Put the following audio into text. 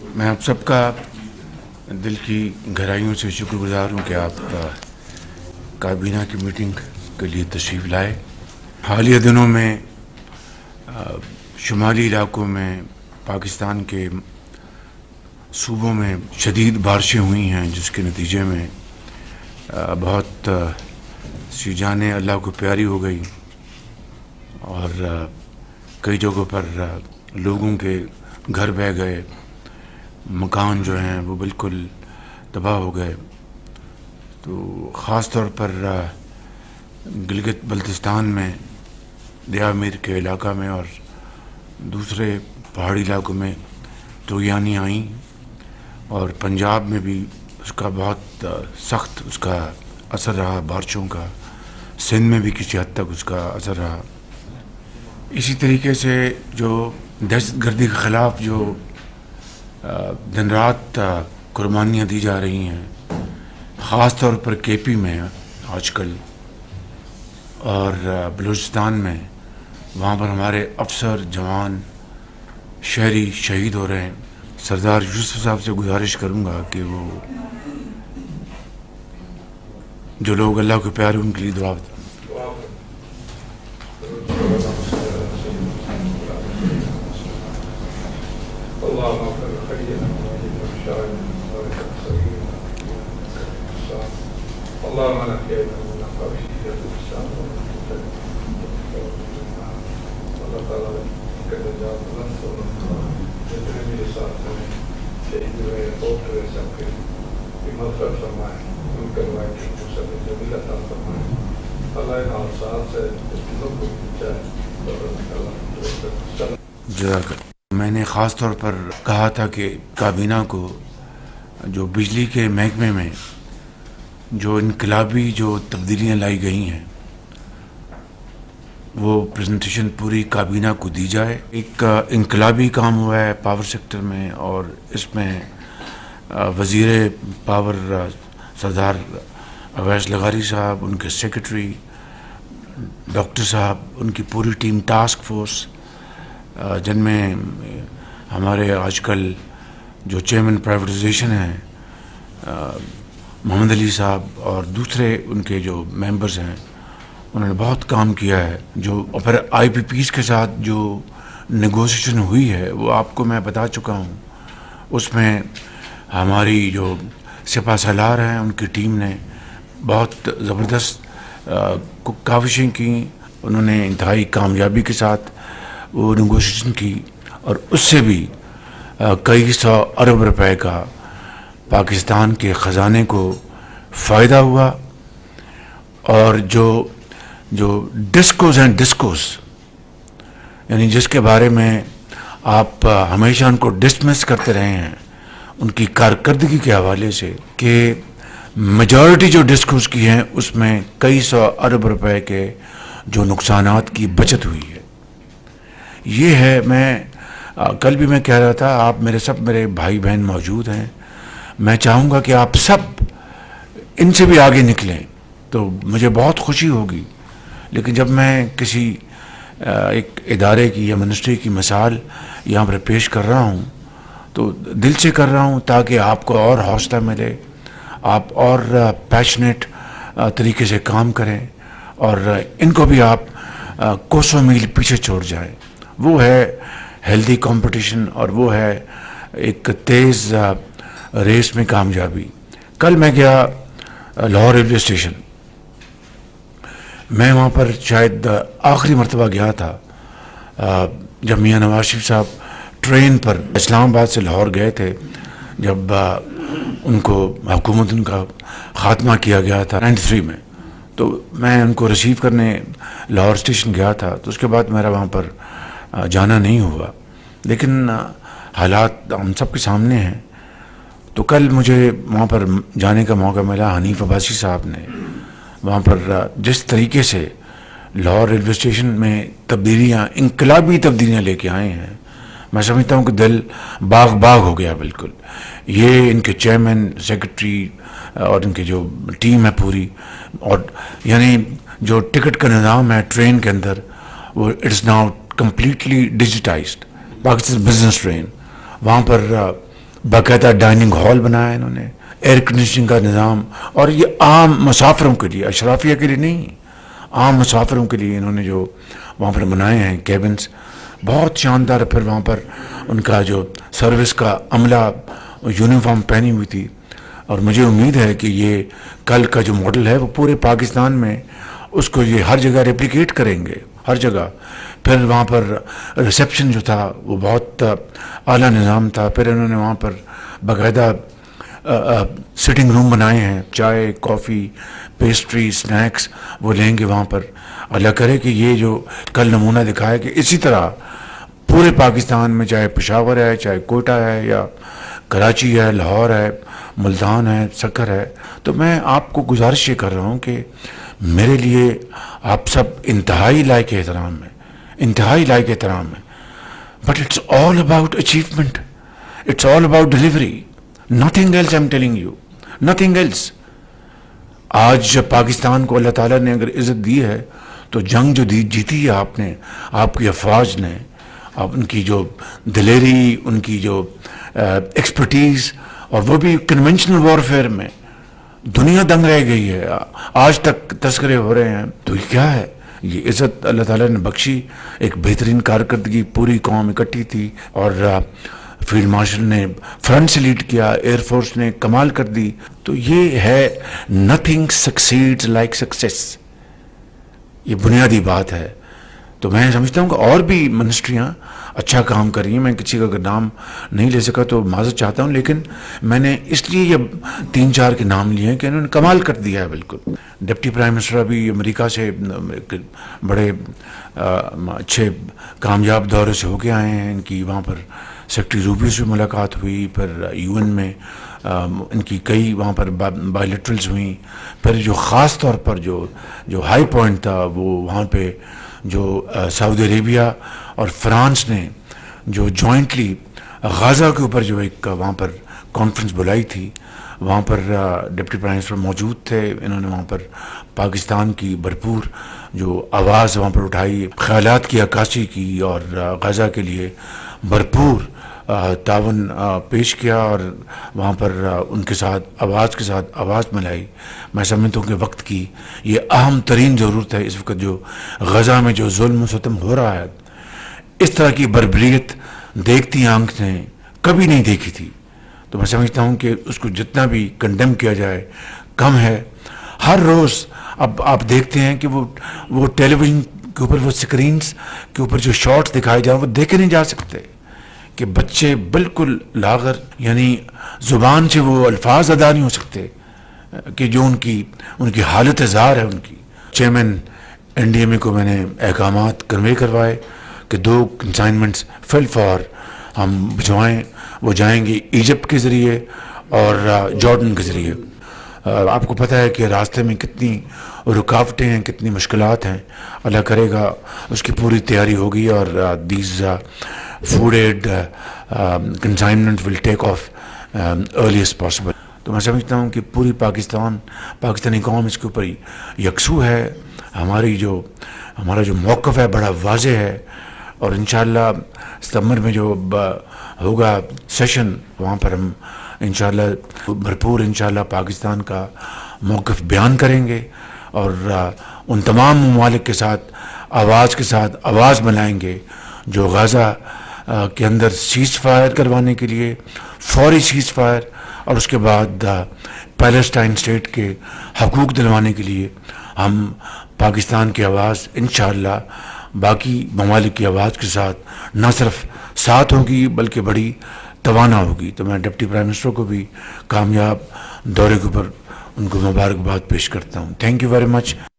میں آپ سب کا دل کی گہرائیوں سے شکر گزار ہوں کہ آپ کابینہ کی میٹنگ کے لیے تشریف لائے. حالیہ دنوں میں شمالی علاقوں میں پاکستان کے صوبوں میں شدید بارشیں ہوئی ہیں، جس کے نتیجے میں بہت سی جانیں اللہ کو پیاری ہو گئی اور کئی جگہوں پر لوگوں کے گھر بہہ گئے، مکان جو ہیں وہ بالکل تباہ ہو گئے. تو خاص طور پر گلگت بلتستان میں دیا میر کے علاقہ میں اور دوسرے پہاڑی علاقوں میں طوفانیں آئیں، اور پنجاب میں بھی اس کا بہت سخت اس کا اثر رہا بارشوں کا. سندھ میں بھی کسی حد تک اس کا اثر رہا. اسی طریقے سے جو دہشت گردی کے خلاف جو دن رات قربانیاں دی جا رہی ہیں، خاص طور پر کے پی میں آج کل اور بلوچستان میں، وہاں پر ہمارے افسر جوان شہری شہید ہو رہے ہیں. سردار یوسف صاحب سے گزارش کروں گا کہ وہ جو لوگ اللہ کے پیارے ان کے لیے دعا دیں. میں نے خاص طور پر کہا تھا کہ کابینہ کو جو بجلی کے محکمے میں جو انقلابی جو تبدیلیاں لائی گئی ہیں وہ پریزنٹیشن پوری کابینہ کو دی جائے. ایک انقلابی کام ہوا ہے پاور سیکٹر میں، اور اس میں وزیر پاور سردار اویس لغاری صاحب، ان کے سیکرٹری ڈاکٹر صاحب، ان کی پوری ٹیم، ٹاسک فورس، جن میں ہمارے آج کل جو چیئرمین پرائیویٹائزیشن ہیں محمد علی صاحب اور دوسرے ان کے جو ممبرز ہیں، انہوں نے بہت کام کیا ہے. جو پھر آئی پی پیز کے ساتھ جو نیگوسیشن ہوئی ہے وہ آپ کو میں بتا چکا ہوں. اس میں ہماری جو سپہ سالار ہیں ان کی ٹیم نے بہت زبردست کاوشیں کی. انہوں نے انتہائی کامیابی کے ساتھ وہ نیگوشیشن کی، اور اس سے بھی کئی سو ارب روپے کا پاکستان کے خزانے کو فائدہ ہوا. اور جو ڈسکوز ہیں، ڈسکوز یعنی جس کے بارے میں آپ ہمیشہ ان کو ڈسمس کرتے رہے ہیں ان کی کارکردگی کے حوالے سے، کہ میجورٹی جو ڈسکوز کی ہیں اس میں کئی سو ارب روپے کے جو نقصانات کی بچت ہوئی ہے. یہ ہے، میں کل بھی میں کہہ رہا تھا، آپ میرے بھائی بہن موجود ہیں، میں چاہوں گا کہ آپ سب ان سے بھی آگے نکلیں تو مجھے بہت خوشی ہوگی. لیکن جب میں کسی ایک ادارے کی یا منسٹری کی مثال یہاں پر پیش کر رہا ہوں تو دل سے کر رہا ہوں تاکہ آپ کو اور حوصلہ ملے، آپ اور پیشنیٹ طریقے سے کام کریں، اور ان کو بھی آپ کوسوں میل پیچھے چھوڑ جائیں. وہ ہے ہیلدی کمپٹیشن، اور وہ ہے ایک تیز ریس میں کامیابی. کل میں گیا لاہور ریلوے اسٹیشن، میں وہاں پر شاید آخری مرتبہ گیا تھا جب میاں نواز شریف صاحب ٹرین پر اسلام آباد سے لاہور گئے تھے، جب ان کو حکومت ان کا خاتمہ کیا گیا تھا 93 میں. تو میں ان کو ریسیو کرنے لاہور اسٹیشن گیا تھا. تو اس کے بعد میرا وہاں پر جانا نہیں ہوا، لیکن حالات ہم سب کے سامنے ہیں. تو کل مجھے وہاں پر جانے کا موقع ملا. حنیف عباسی صاحب نے وہاں پر جس طریقے سے لاہور ریلوے اسٹیشن میں تبدیلیاں، انقلابی تبدیلیاں لے کے آئے ہیں، میں سمجھتا ہوں کہ دل باغ باغ ہو گیا بالکل. یہ ان کے چیئرمین، سیکرٹری اور ان کی جو ٹیم ہے پوری، اور یعنی جو ٹکٹ کا نظام ہے ٹرین کے اندر، وہ it's now completely digitized. Pakistan business train, وہاں پر باقاعدہ ڈائننگ ہال بنایا انہوں نے، ایئر کنڈیشننگ کا نظام، اور یہ عام مسافروں کے لیے، اشرافیہ کے لیے نہیں، عام مسافروں کے لیے انہوں نے جو وہاں پر بنائے ہیں کیبنز، بہت شاندار. پھر وہاں پر ان کا جو سروس کا عملہ یونیفارم پہنی ہوئی تھی، اور مجھے امید ہے کہ یہ کل کا جو ماڈل ہے وہ پورے پاکستان میں اس کو یہ ہر جگہ ریپلیکیٹ کریں گے، ہر جگہ. پھر وہاں پر ریسیپشن جو تھا وہ بہت اعلیٰ نظام تھا. پھر انہوں نے وہاں پر باقاعدہ سٹنگ روم بنائے ہیں، چائے، کافی، پیسٹری، سنیکس وہ لیں گے وہاں پر. اللہ کرے کہ یہ جو کل نمونہ دکھایا کہ اسی طرح پورے پاکستان میں، چاہے پشاور ہے، چاہے کوئٹہ ہے، یا کراچی ہے، لاہور ہے، ملتان ہے، سکر ہے. تو میں آپ کو گزارش یہ کر رہا ہوں کہ میرے لیے آپ سب انتہائی لائق احترام ہیں، انتہائی لائق احترام ہیں. But it's all about achievement, it's all about delivery, nothing else. I am telling you, nothing else. آج جب پاکستان کو اللہ تعالیٰ نے اگر عزت دی ہے تو جنگ جو جیتی ہے آپ نے، آپ کی افواج نے، آپ ان کی جو دلیری، ان کی جو ایکسپرٹیز، اور وہ بھی کنونشنل وارفیئر میں، دنیا دنگ رہ گئی ہے. آج تک تذکرے ہو رہے ہیں. تو یہ کیا ہے؟ یہ عزت اللہ تعالیٰ نے بخشی. ایک بہترین کارکردگی، پوری قوم اکٹھی تھی، اور فیلڈ مارشل نے فرنٹ سے لیڈ کیا، ایئر فورس نے کمال کر دی. تو یہ ہے نتھنگ سکسیڈز لائک سکسیس. یہ بنیادی بات ہے. تو میں سمجھتا ہوں کہ اور بھی منسٹریاں اچھا کام کر رہی ہیں. میں کسی کا اگر نام نہیں لے سکا تو معذرت چاہتا ہوں، لیکن میں نے اس لیے یہ 3-4 کے نام لیے ہیں کہ انہوں نے کمال کر دیا ہے. بالکل ڈپٹی پرائم منسٹر ابھی امریکہ سے بڑے اچھے کامیاب دورے سے ہو کے آئے ہیں. ان کی وہاں پر سیکرٹری روبیو سے ملاقات ہوئی، پھر یو این میں ان کی کئی وہاں پر بائی لیٹرلز ہوئیں. پھر جو خاص طور پر جو ہائی پوائنٹ تھا وہ وہاں پہ جو سعودی عربیہ اور فرانس نے جو جوائنٹلی غزہ کے اوپر جو ایک وہاں پر کانفرنس بلائی تھی، وہاں پر ڈپٹی پرائم منسٹر موجود تھے. انہوں نے وہاں پر پاکستان کی بھرپور جو آواز وہاں پر اٹھائی، خیالات کی عکاسی کی، اور غزہ کے لیے بھرپور تعاون پیش کیا، اور وہاں پر ان کے ساتھ آواز ملائی. میں سمجھتا ہوں کہ وقت کی یہ اہم ترین ضرورت ہے. اس وقت جو غزہ میں جو ظلم و ستم ہو رہا ہے، اس طرح کی بربریت دیکھتی آنکھ نے کبھی نہیں دیکھی تھی. تو میں سمجھتا ہوں کہ اس کو جتنا بھی کنڈیم کیا جائے کم ہے. ہر روز اب آپ دیکھتے ہیں کہ وہ ٹیلی ویژن کے اوپر، وہ سکرینز کے اوپر جو شارٹس دکھائے جائیں وہ دیکھے نہیں جا سکتے کہ بچے بالکل لاغر، یعنی زبان سے وہ الفاظ ادا نہیں ہو سکتے کہ جو ان کی حالت زار ہے. ان کی چیئرمین این ڈی ایم اے کو میں نے احکامات کنوے کروائے کہ 2 کنسائنمنٹس فل فار ہم بھجوائیں. وہ جائیں گے ایجپٹ کے ذریعے اور جارڈن کے ذریعے. آپ کو پتہ ہے کہ راستے میں کتنی رکاوٹیں ہیں، کتنی مشکلات ہیں. اللہ کرے گا اس کی پوری تیاری ہوگی، اور these food aid consignment will take off earliest possible. تو میں سمجھتا ہوں کہ پوری پاکستانی قوم اس کے اوپر یکسو ہے. ہمارا جو موقف ہے بڑا واضح ہے، اور انشاءاللہ ستمبر میں جو ہوگا سیشن، وہاں پر ہم انشاءاللہ بھرپور انشاءاللہ پاکستان کا موقف بیان کریں گے، اور ان تمام ممالک کے ساتھ آواز ملائیں گے جو غزہ کے اندر سیز فائر کروانے کے لیے، فوری سیز فائر، اور اس کے بعد پیلسٹائن اسٹیٹ کے حقوق دلوانے کے لیے ہم پاکستان کی آواز انشاءاللہ باقی ممالک کی آواز کے ساتھ نہ صرف ساتھ ہوگی بلکہ بڑی توانا ہوگی. تو میں ڈپٹی پرائم منسٹر کو بھی کامیاب دورے کے اوپر ان کو مبارکباد پیش کرتا ہوں. Thank you very much.